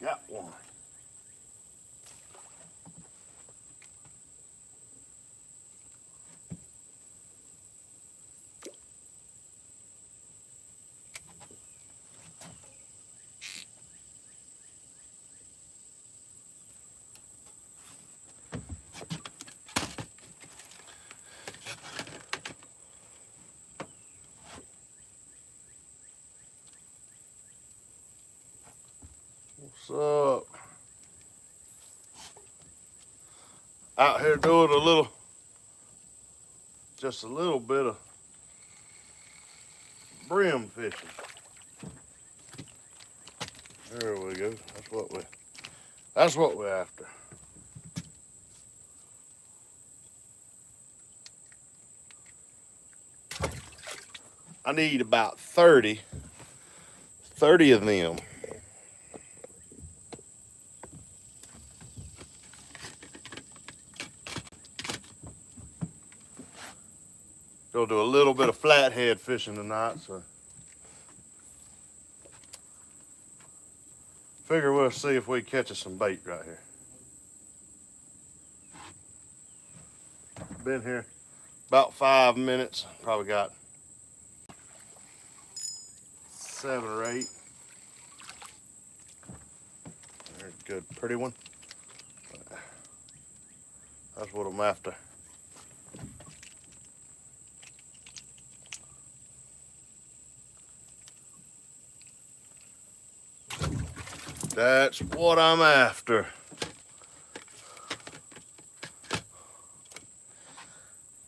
Got one. What's up? Out here doing just a little bit of brim fishing. There we go. That's what we're after. I need about 30 of them. Gonna do a little bit of flathead fishing tonight, so figure we'll see if we catch us some bait right here. Been here about 5 minutes. Probably got 7 or 8. There's a good, pretty one. That's what I'm after. That's what I'm after.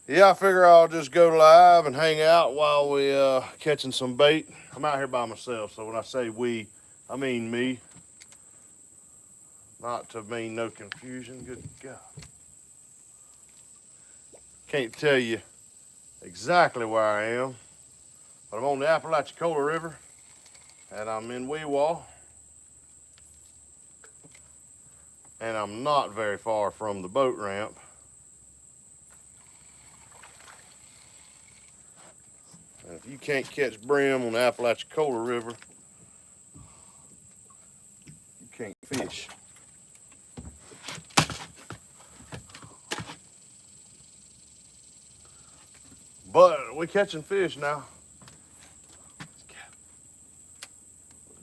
Yeah, I figure I'll just go live and hang out while we catching some bait. I'm out here by myself, so when I say we, I mean me. Not to mean no confusion. Good God. Can't tell you exactly where I am, but I'm on the Apalachicola River, and I'm in Weewaw. And I'm not very far from the boat ramp. And if you can't catch brim on the Apalachicola River, you can't fish. But we're catching fish now.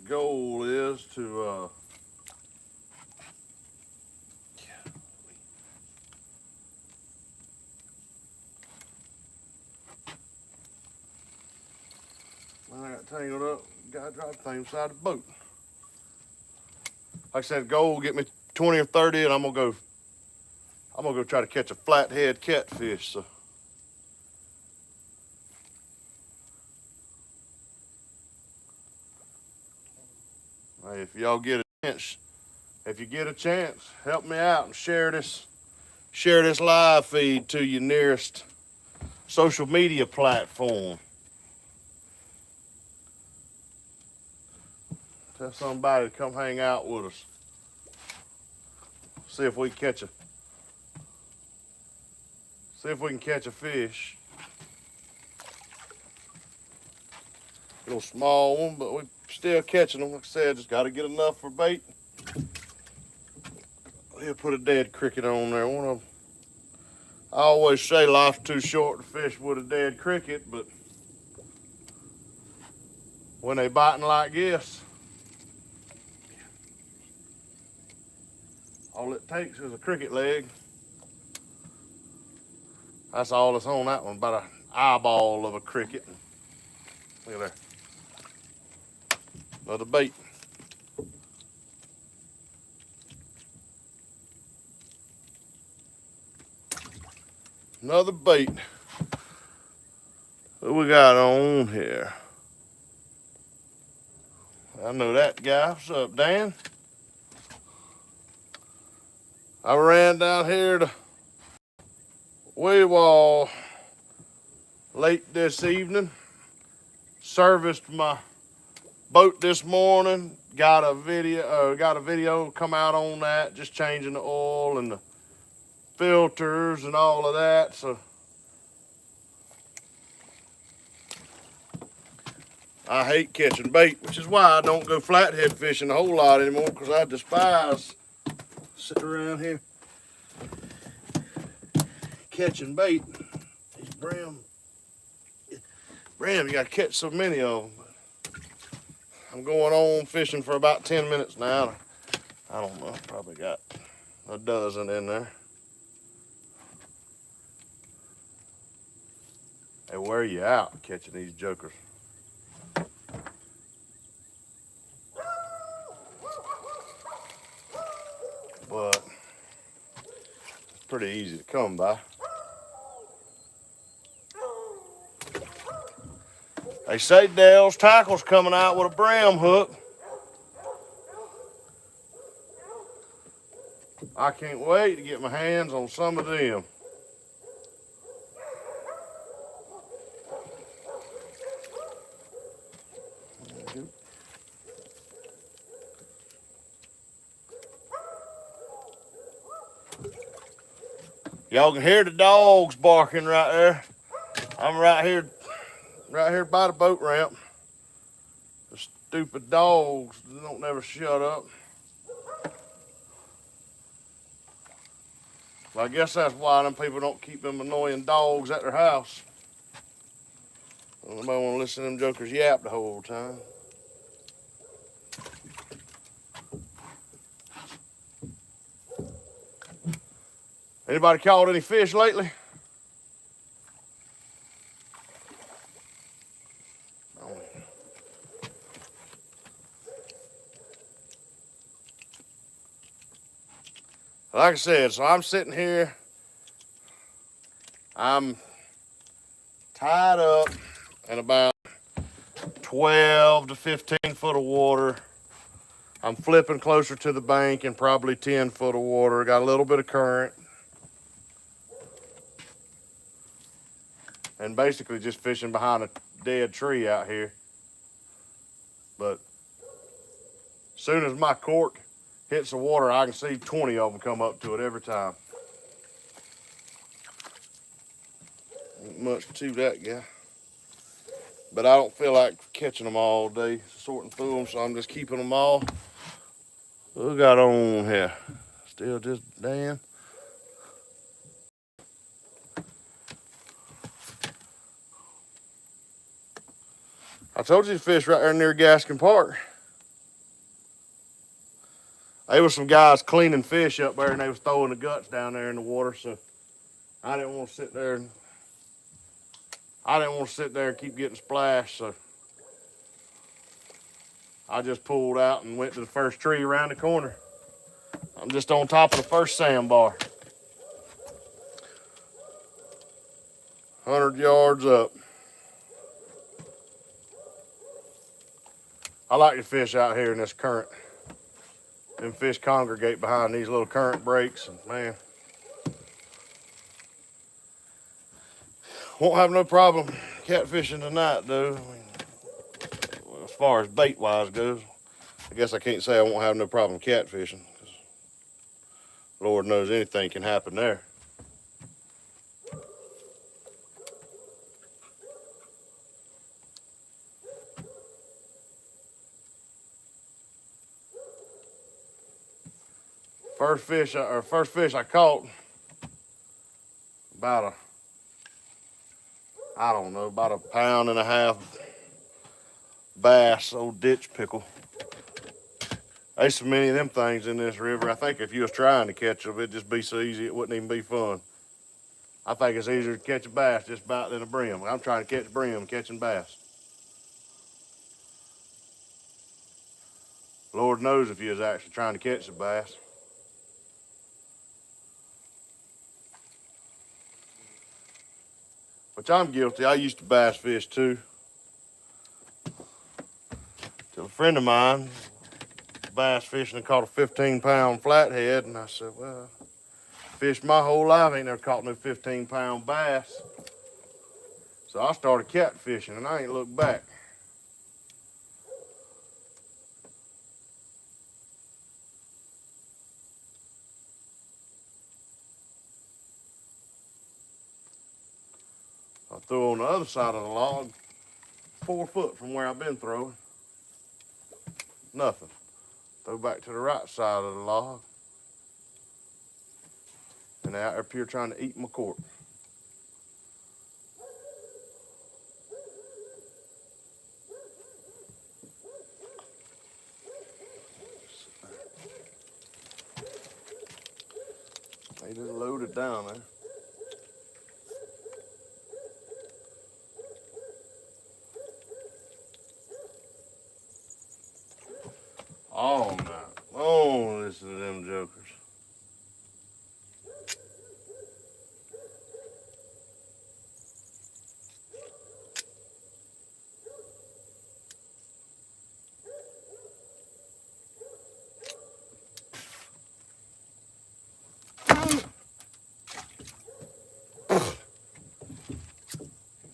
The goal is to I got tangled up. Gotta drop the thing inside the boat. Like I said, goal get me 20 or 30, and I'm gonna go try to catch a flathead catfish. So hey, if y'all get a chance, help me out and share this live feed to your nearest social media platform. Tell somebody to come hang out with us. See if we can catch a fish. A little small one, but we're still catching them. Like I said, just got to get enough for bait. He'll put a dead cricket on there. I always say life's too short to fish with a dead cricket, but when they biting like this, all it takes is a cricket leg. That's all that's on that one, about an eyeball of a cricket. Look at there. Another bait. Another bait. What we got on here? I know that guy. What's up, Dan? I ran down here to Weewaw late this evening. Serviced my boat this morning. Got a video come out on that, just changing the oil and the filters and all of that. So I hate catching bait, which is why I don't go flathead fishing a whole lot anymore, because I despise sitting around here catching bait. These brim, you gotta catch so many of them. I'm going on fishing for about 10 minutes now. I don't know, probably got a dozen in there. They wear you out catching these jokers. But it's pretty easy to come by. They say Dale's Tackle's coming out with a brim hook. I can't wait to get my hands on some of them. Y'all can hear the dogs barking right there. I'm right here by the boat ramp. The stupid dogs don't never shut up. Well, I guess that's why them people don't keep them annoying dogs at their house. Nobody want to listen to them jokers yap the whole time. Anybody caught any fish lately? Like I said, so I'm sitting here. I'm tied up in about 12 to 15 foot of water. I'm flipping closer to the bank in probably 10 foot of water. Got a little bit of current. And basically just fishing behind a dead tree out here. But as soon as my cork hits the water, I can see 20 of them come up to it every time. Ain't much to that guy. But I don't feel like catching them all day, sorting through them, so I'm just keeping them all. What we got on here? Still just damn. I told you to fish right there near Gaskin Park. There was some guys cleaning fish up there, and they was throwing the guts down there in the water, so I didn't want to sit there and keep getting splashed, so I just pulled out and went to the first tree around the corner. I'm just on top of the first sandbar. 100 yards up. I like to fish out here in this current. Them fish congregate behind these little current breaks, and man, won't have no problem catfishing tonight, though. As far as bait-wise goes, I guess I can't say I won't have no problem catfishing, because Lord knows anything can happen there. First fish I caught, about a pound and a half bass, old ditch pickle. There's so many of them things in this river. I think if you was trying to catch them, it'd just be so easy it wouldn't even be fun. I think it's easier to catch a bass just about than a brim. I'm trying to catch brim, catching bass. Lord knows if you was actually trying to catch the bass. Which I'm guilty. I used to bass fish too. Till a friend of mine bass fishing and caught a 15-pound flathead, and I said, well, fished my whole life, ain't never caught no 15-pound bass. So I started catfishing, and I ain't looked back. I threw on the other side of the log, 4 foot from where I've been throwing. Nothing. Throw back to the right side of the log. And they're out there up here trying to eat my cork. They just loaded down there. All night long, listen to them jokers.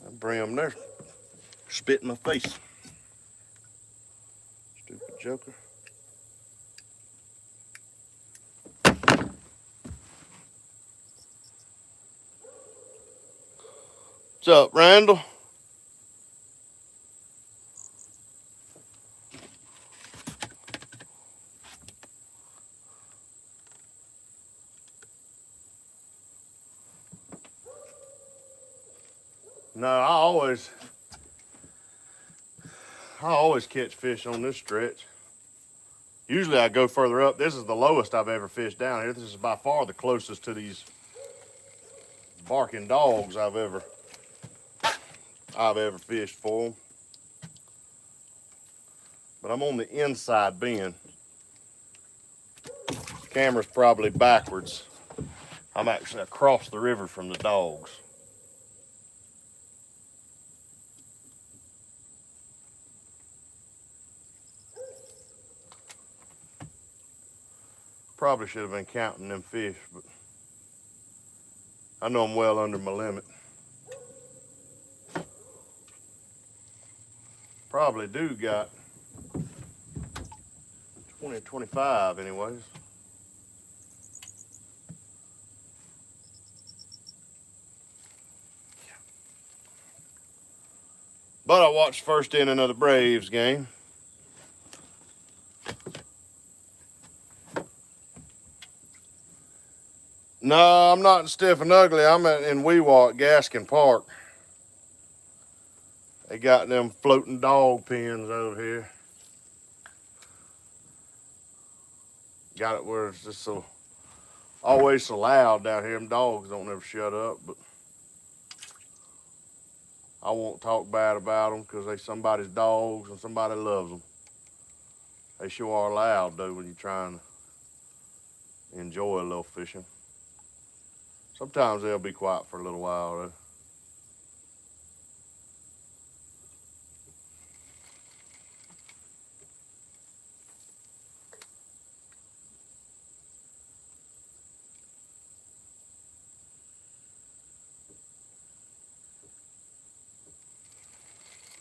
I bring them there, spit in my face. Stupid joker. What's up, Randall? No, I always catch fish on this stretch. Usually I go further up. This is the lowest I've ever fished down here. This is by far the closest to these barking dogs I've ever fished for them. But I'm on the inside bend. The camera's probably backwards. I'm actually across the river from the dogs. Probably should have been counting them fish, but I know I'm well under my limit. Probably do got 20 or 25 anyways. But I watched first inning of the Braves game. No, I'm not in Stiff and Ugly. I'm in Weewalt, Gaskin Park. They got them floating dog pens over here. Got it where it's just so always so loud down here. Them dogs don't ever shut up, but I won't talk bad about them because they somebody's dogs and somebody loves them. They sure are loud though when you're trying to enjoy a little fishing. Sometimes they'll be quiet for a little while though.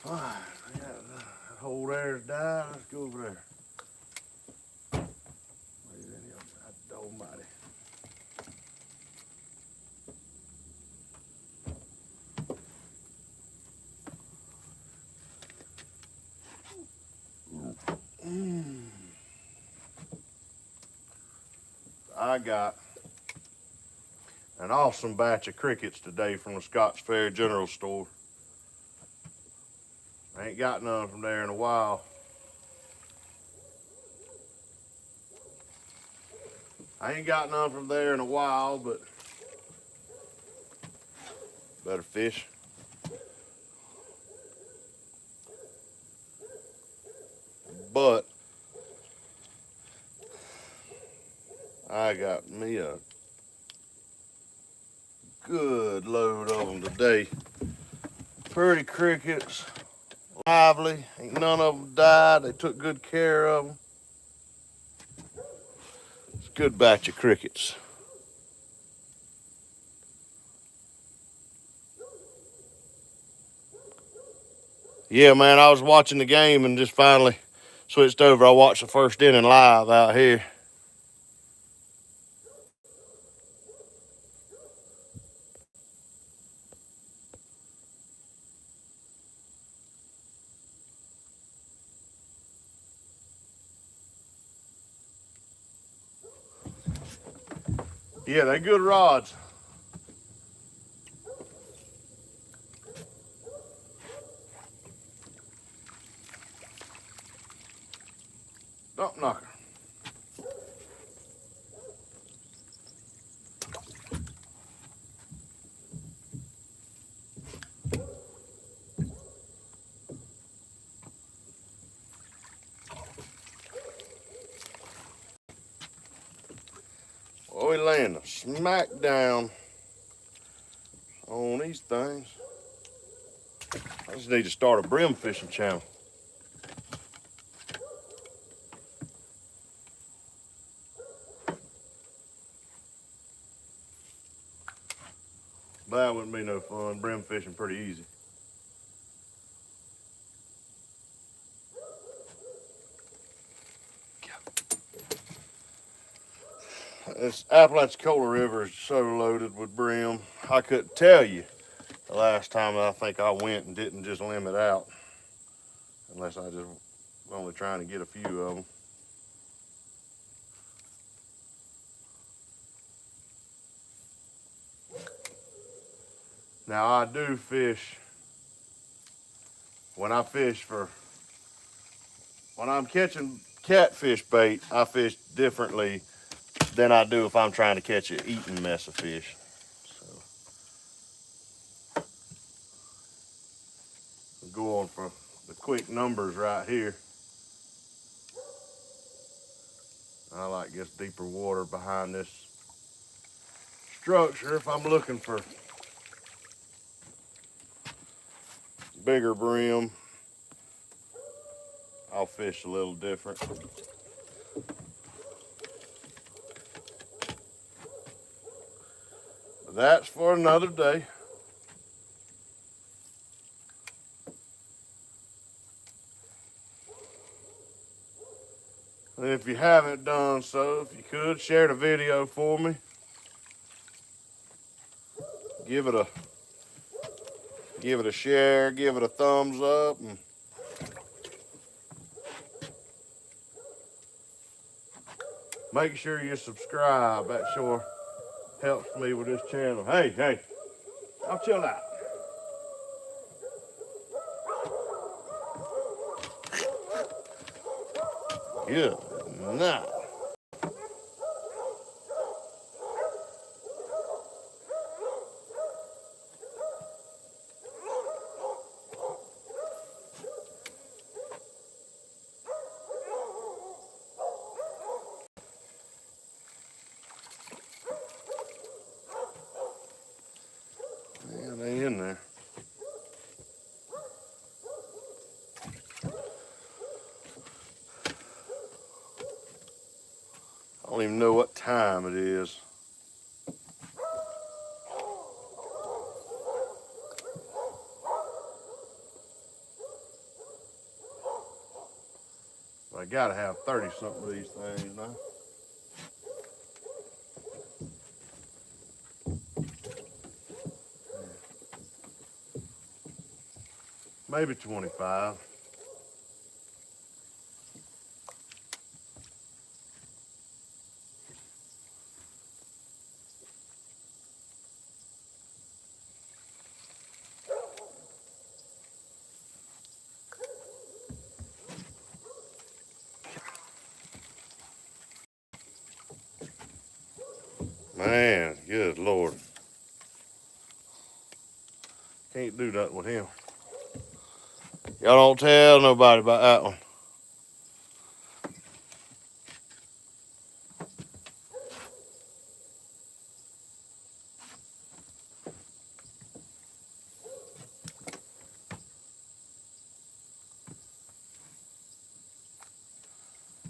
All right, that hole there's died. Let's go over there. Where's any of them? God almighty. I got an awesome batch of crickets today from the Scotts Fair General Store. I ain't got none from there in a while. But better fish. But I got me a good load of them today. Pretty crickets, lively. Ain't none of them died. They took good care of them. It's a good batch of crickets. Yeah, man, I was watching the game and just finally switched over. I watched the first inning live out here. Yeah, they're good rods. Dump knocker. Well, we land smack down on these things. I just need to start a brim fishing channel. That wouldn't be no fun. Brim fishing pretty easy. This Apalachicola River is so loaded with brim. I couldn't tell you the last time I think I went and didn't just limit out. Unless I just was only trying to get a few of them. Now I do fish, when I'm catching catfish bait, I fish differently than I do if I'm trying to catch an eating mess of fish. So I'm going for the quick numbers right here. I like just deeper water behind this structure if I'm looking for bigger brim. I'll fish a little different. But that's for another day. And if you haven't done so, if you could share the video for me, give it a share, give it a thumbs up, and make sure you subscribe. That sure helps me with this channel. Hey, I'll chill out. Good night. Yeah, they in there. I don't even know what time it is. But I gotta have 30 something of these things now. Maybe 25. Man, good Lord. Can't do that with him. Y'all don't tell nobody about that one.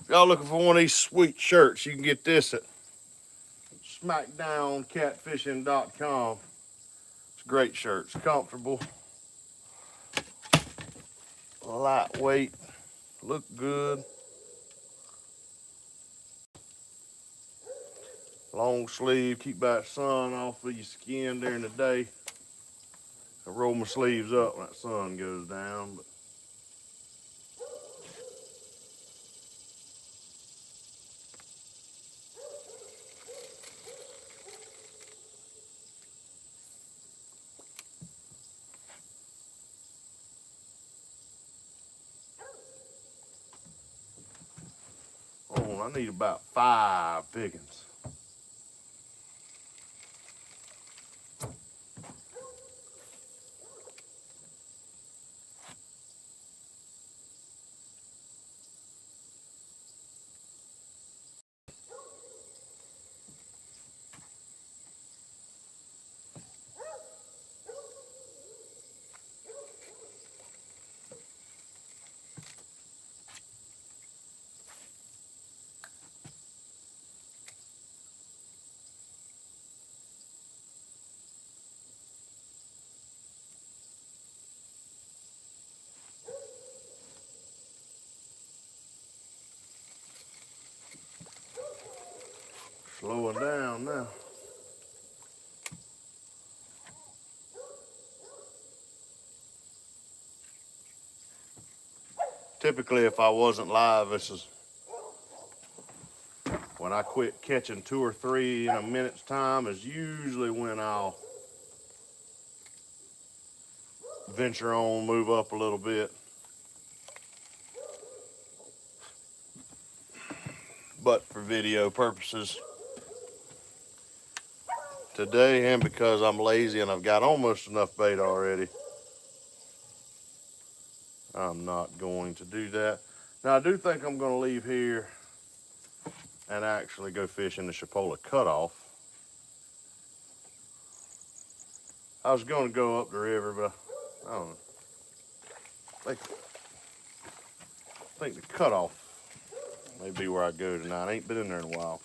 If y'all looking for one of these sweet shirts, you can get this at smackdowncatfishing.com. It's a great shirt. It's comfortable, lightweight, look good. Long sleeve, keep that sun off of your skin during the day. I roll my sleeves up when that sun goes down. But I need about 5 pickings. Slowing down now. Typically, if I wasn't live, this is when I quit catching 2 or 3 in a minute's time is usually when I'll venture on, move up a little bit. But for video purposes today, and because I'm lazy and I've got almost enough bait already, I'm not going to do that. Now, I do think I'm going to leave here and actually go fish in the Chipola cutoff. I was going to go up the river, but I don't know. I think the cutoff may be where I go tonight. I ain't been in there in a while.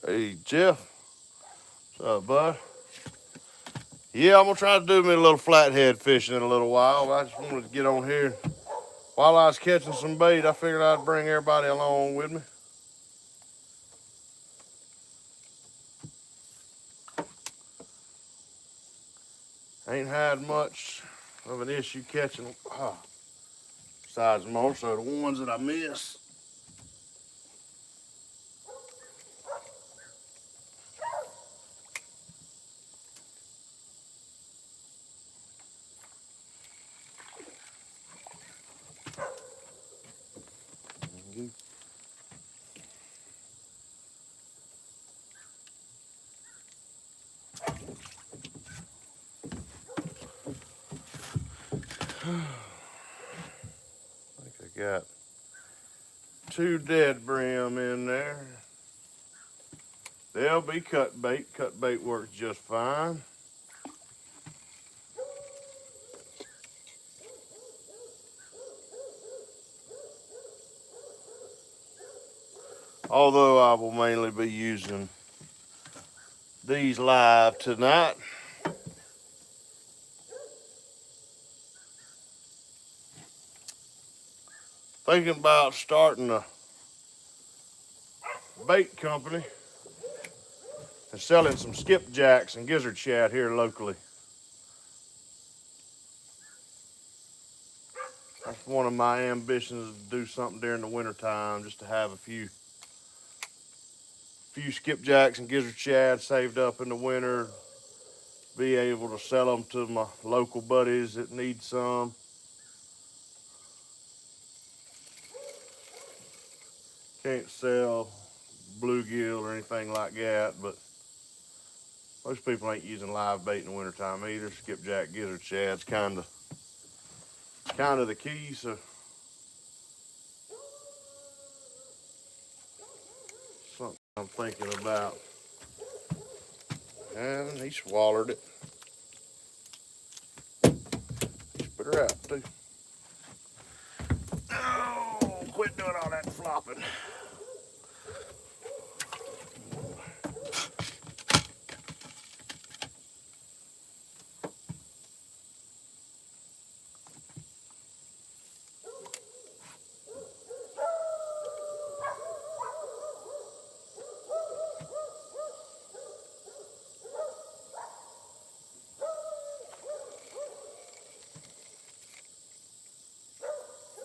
Hey, Jeff. What's up, bud? Yeah, I'm going to try to do me a little flathead fishing in a little while. I just wanted to get on here. While I was catching some bait, I figured I'd bring everybody along with me. Ain't had much of an issue catching them. Besides more so the ones that I miss. I think I got 2 dead brim in there. They'll be cut bait. Cut bait works just fine. Although I will mainly be using these live tonight. Thinking about starting a bait company and selling some skipjacks and gizzard shad here locally. That's one of my ambitions, to do something during the wintertime, just to have a few skipjacks and gizzard shad saved up in the winter, be able to sell them to my local buddies that need some. Can't sell bluegill or anything like that, but most people ain't using live bait in the wintertime either. Skipjack, gizzard shad's kind of the key. So something I'm thinking about. And he swallowed it. He spit her out too. Oh, quit doing all that flopping.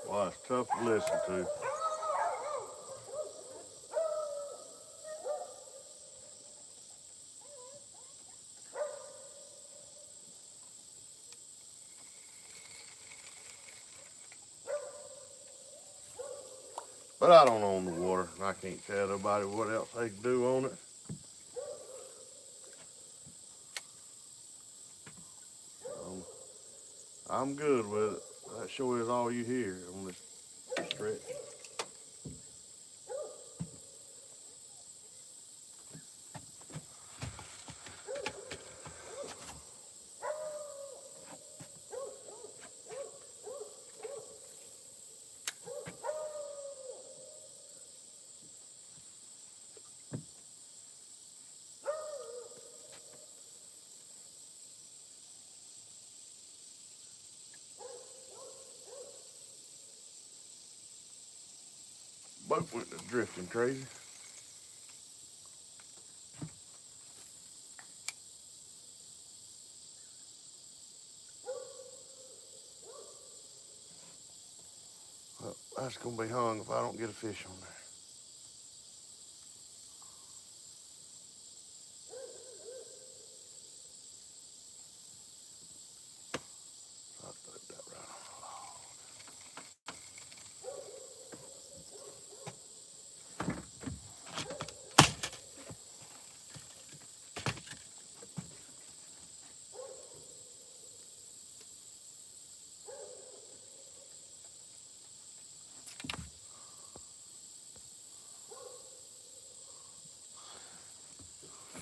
Wow, it's tough to listen to. But I don't own the water, and I can't tell nobody what else they can do on it. I'm good with it. That sure is all you hear on this stretch. Boat went to drifting crazy. Well, that's gonna be hung if I don't get a fish on there. I'll put that right on.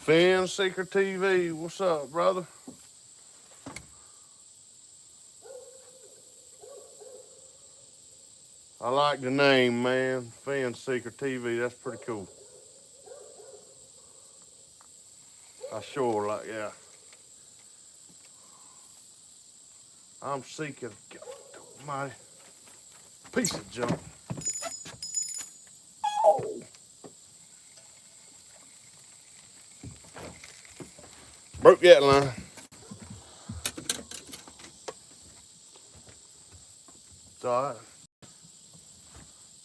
Fin Seeker TV, what's up, brother? I like the name, man. Fin Seeker TV, that's pretty cool. I sure like, yeah. I'm seeking my piece of junk. Oh. Broke that line. It's all right.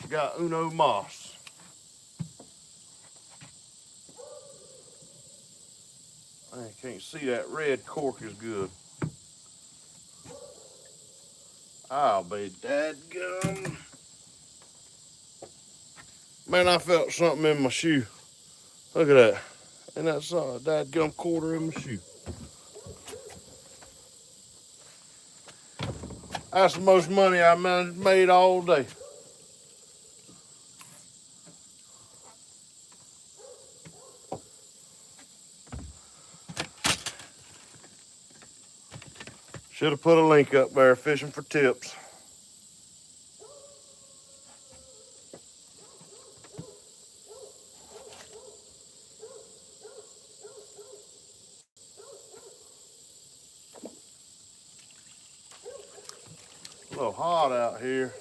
Got Uno Moss. I can't see that red cork is good. I'll be dadgum. Man, I felt something in my shoe. Look at that. And that's a dadgum quarter in my shoe. That's the most money I made all day. Should have put a link up there, Fishing for Tips. A little hot out here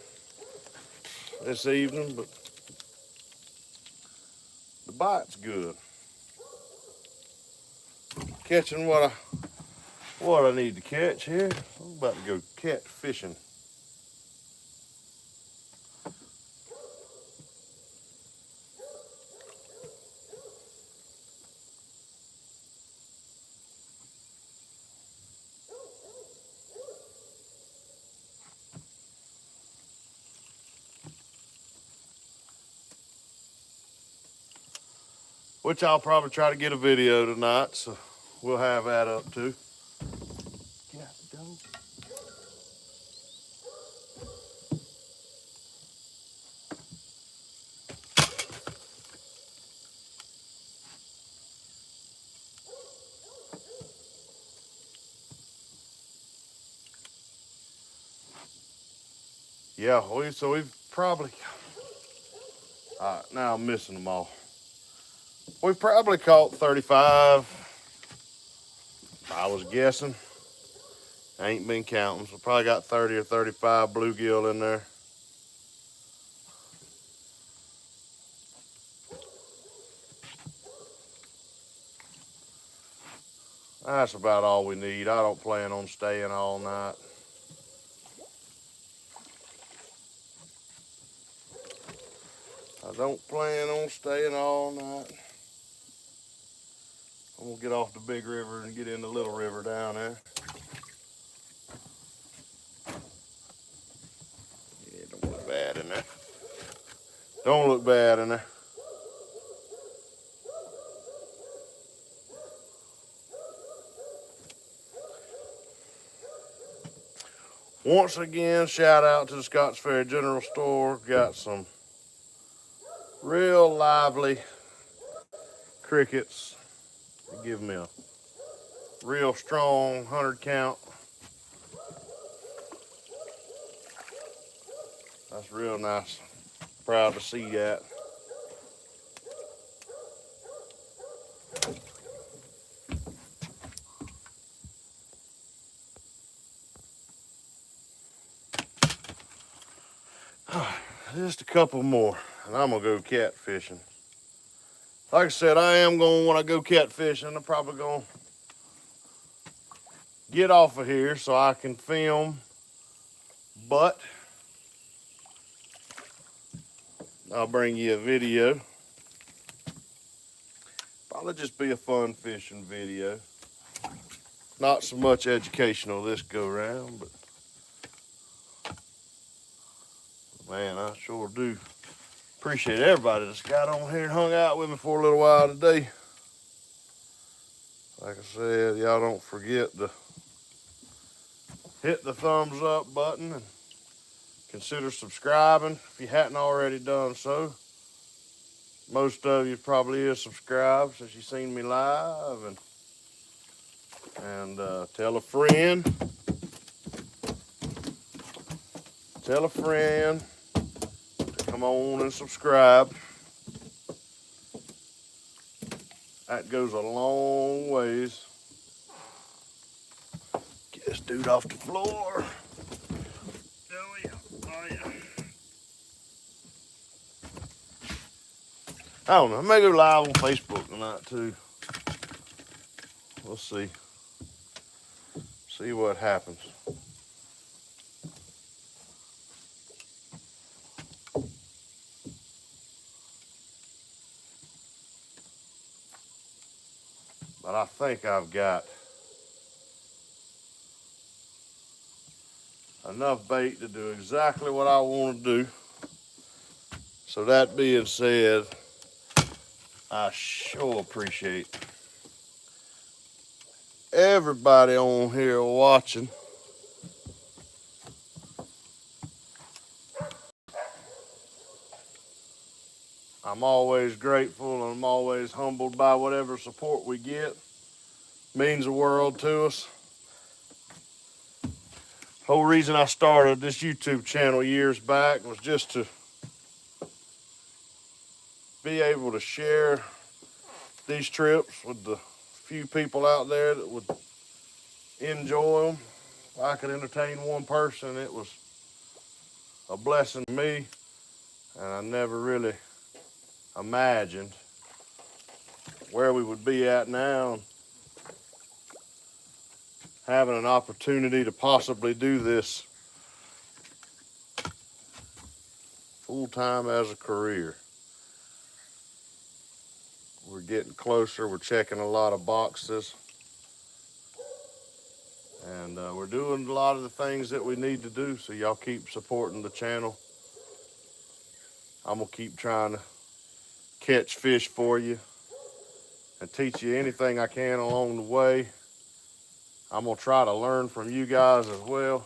this evening, but the bite's good. Catching what I need to catch here. I'm about to go catfishing. Which I'll probably try to get a video tonight, so we'll have that up too. Yeah, we've probably, now I'm missing them all. We've probably caught 35, I was guessing. I ain't been counting, so probably got 30 or 35 bluegill in there. That's about all we need. I don't plan on staying all night. I don't plan on staying all night. I'm gonna get off the big river and get in the little river down there. Yeah, don't look bad in there. Don't look bad in there. Once again, shout out to the Scotts Ferry General Store. Got some real lively crickets. They give me a real strong 100 count. That's real nice. Proud to see that. Just a couple more, and I'm gonna go catfishing. Like I said, I am going, when I go catfishing, I'm probably gonna get off of here so I can film, but I'll bring you a video. Probably just be a fun fishing video. Not so much educational this go round, but man, I sure do appreciate everybody that's got on here and hung out with me for a little while today. Like I said, y'all don't forget to hit the thumbs up button and consider subscribing if you hadn't already done so. Most of you probably is subscribed since you seen me live, and tell a friend. Tell a friend to come on and subscribe. That goes a long ways. Get this dude off the floor. Oh yeah, oh yeah. I don't know, I may go live on Facebook tonight too. We'll see. See what happens. But I think I've got enough bait to do exactly what I want to do. So that being said, I sure appreciate everybody on here watching. I'm always grateful and I'm always humbled by whatever support we get. Means the world to us. Whole reason I started this YouTube channel years back was just to be able to share these trips with the few people out there that would enjoy them. If I could entertain one person, it was a blessing to me, and I never really imagined where we would be at now, having an opportunity to possibly do this full time as a career. We're getting closer. We're checking a lot of boxes. And we're doing a lot of the things that we need to do. So y'all keep supporting the channel. I'm going to keep trying to catch fish for you and teach you anything I can along the way. I'm going to try to learn from you guys as well,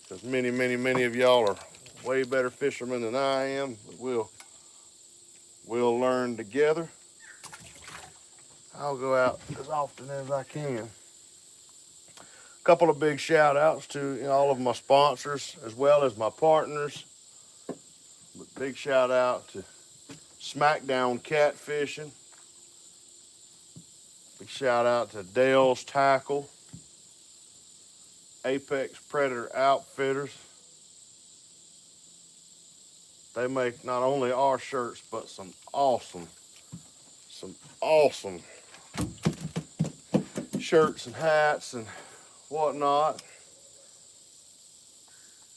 because many of y'all are way better fishermen than I am. We'll learn together. I'll go out as often as I can. A couple of big shout outs to all of my sponsors as well as my partners. But big shout out to Smackdown Catfishing. Big shout out to Dale's Tackle, Apex Predator Outfitters. They make not only our shirts, but some awesome shirts and hats and whatnot.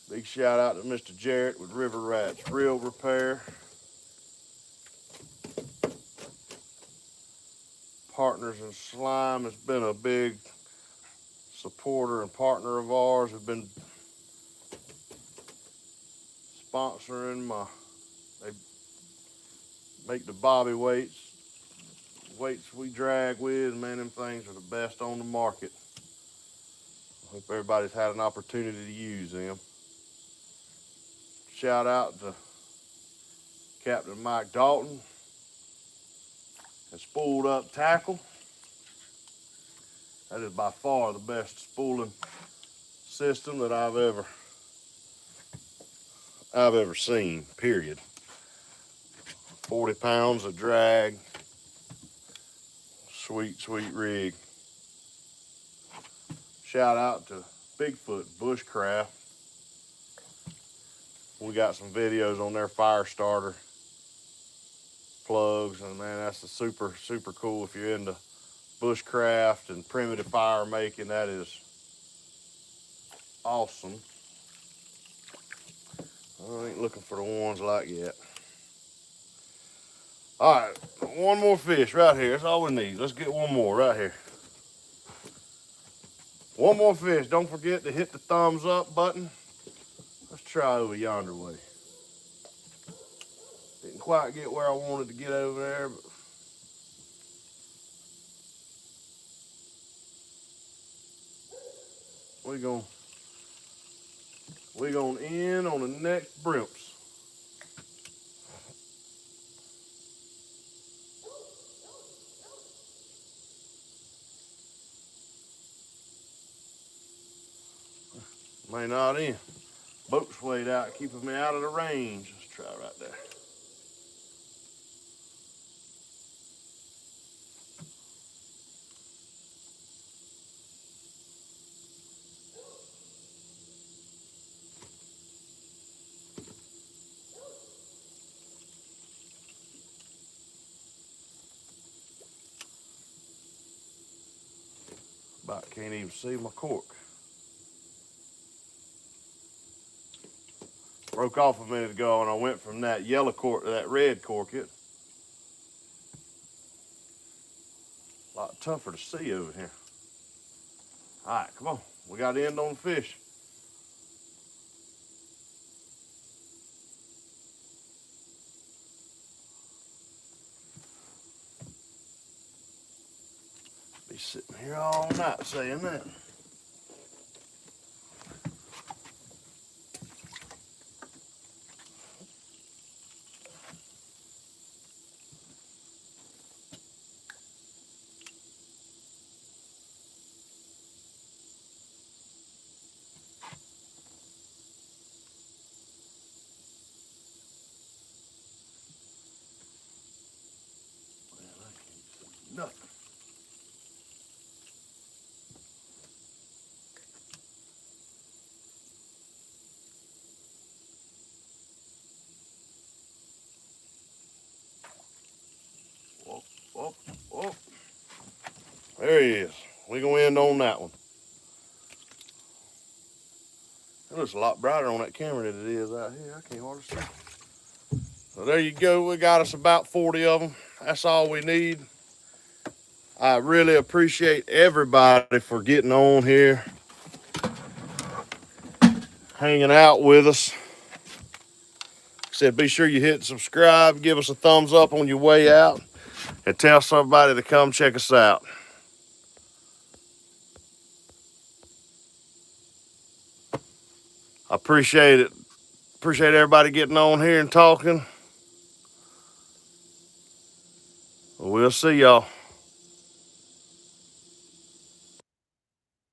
Big shout out to Mr. Jarrett with River Rats Reel Repair. Partners in Slime has been a big supporter and partner of ours. Have been sponsoring they make the bobby weights we drag with. Man, them things are the best on the market. I hope everybody's had an opportunity to use them. Shout out to Captain Mike Dalton and Spooled Up Tackle. That is by far the best spooling system that I've ever seen, period. 40 pounds of drag. Sweet rig. Shout out to Bigfoot Bushcraft. We got some videos on their fire starter plugs, and man, that's a super cool. If you're into bushcraft and primitive fire making, that is awesome. I ain't looking for the ones like yet. All right, one more fish right here. That's all we need. Let's get one more right here. One more fish. Don't forget to hit the thumbs up button. Let's try over yonder way. Didn't quite get where I wanted to get over there, but we're gonna end on the next brimps. May not in. Boat's weighed out, keeping me out of the range. Let's try right there. About can't even see my cork. Broke off a minute ago and I went from that yellow cork to that red cork. It a lot tougher to see over here. All right, come on. We got to end on the fish. Be sitting here all night saying that. Nothing. There he is. We're going to end on that one. It looks a lot brighter on that camera than it is out here. I can't hardly see. So there you go. We got us about 40 of them. That's all we need. I really appreciate everybody for getting on here, hanging out with us. Like I said, be sure you hit subscribe, give us a thumbs up on your way out, and tell somebody to come check us out. I appreciate it. Appreciate everybody getting on here and talking. We'll see y'all.